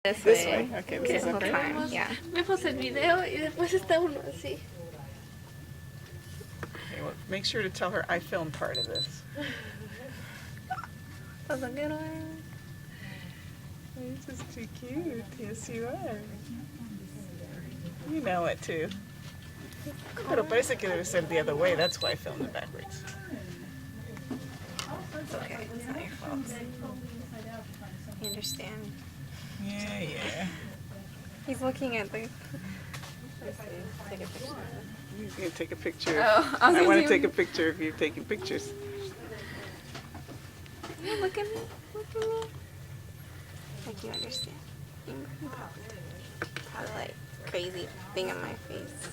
This way. way. Okay, Okay, this is whole okay. time. Yeah. Me puse el video y después está uno así. Okay, well, make sure to tell her I filmed part of this. That's a good one. This is too cute. Yes, you are. You know it too. Pero parece que debe ser the other way. That's why I filmed it backwards. It's okay. It's not your fault. I understand. Yeah, yeah. He's looking at the. Let's see. Take a picture. He's gonna take a picture. Oh, I want to take a picture of you taking pictures. Yeah, look at me. Look at me. Like you understand. Probably like crazy thing on my face.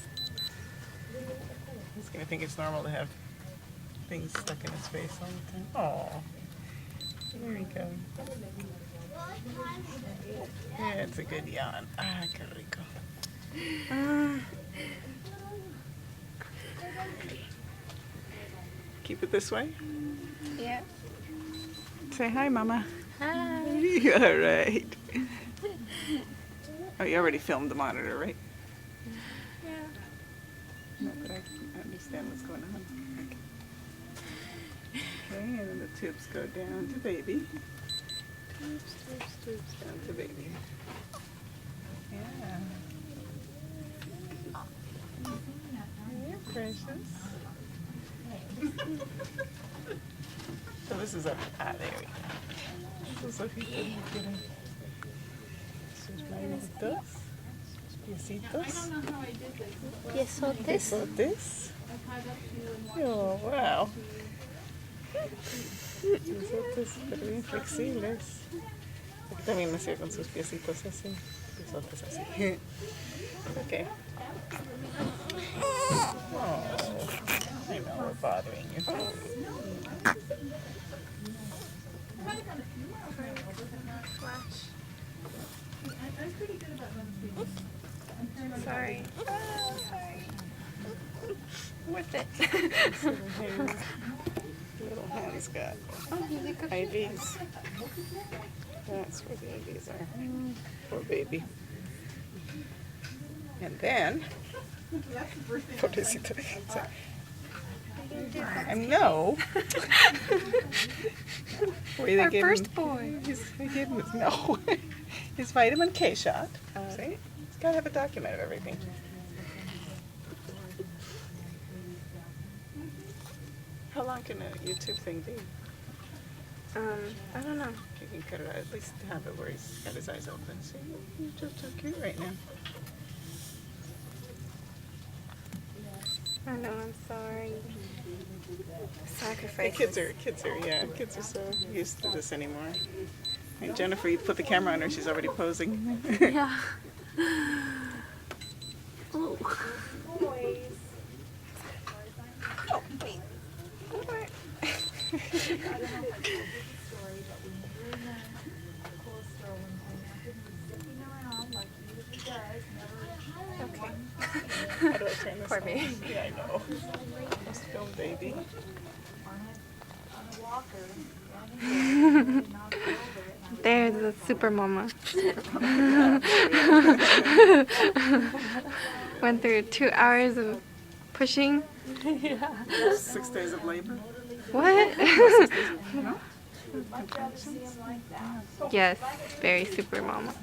He's gonna think it's normal to have things stuck in his face all the time. Oh, there we go. Yeah, it's a good yawn. Ah, qué rico. Keep it this way. Yeah. Say hi, Mama. Hi. All right. Oh, you already filmed the monitor, right? Yeah. No, but I understand what's going on. Okay, and then the tubes go down to baby. Tubes down to baby. Yeah. You're precious. So this is up. Ah, there we go. Sus ojitos no quieren. Sus manitos. Sus piecitos. Piezotes. Pisotes. Oh, wow. Pisotes pero bien flexibles. Aquí también nació con sus piecitos así. Pisotes así. Okay. Oh, I know we're bothering you. Sorry. Sorry. Worth it. Little hands got Oh, he's a good IVs. That's where the IVs are. Poor baby. And then, pobrecito. I know. Our first boy. We gave him no. His vitamin K shot. See? He's got to have a document of everything. How long can a YouTube thing be? I don't know. You can cut it out. At least have it where he's got his eyes open. See? You're just so cute right now. I know, I'm sorry. The Sacrifice. kids are so used to this anymore. And Jennifer, you put the camera on her, she's already posing. Yeah. Oh. Oh, wait. Okay. How do I turn this Poor on? baby. Yeah, I know. Just film baby. There's the super mama. Went through 2 hours of pushing. 6 days of labor. What? No? Yes, very super mama.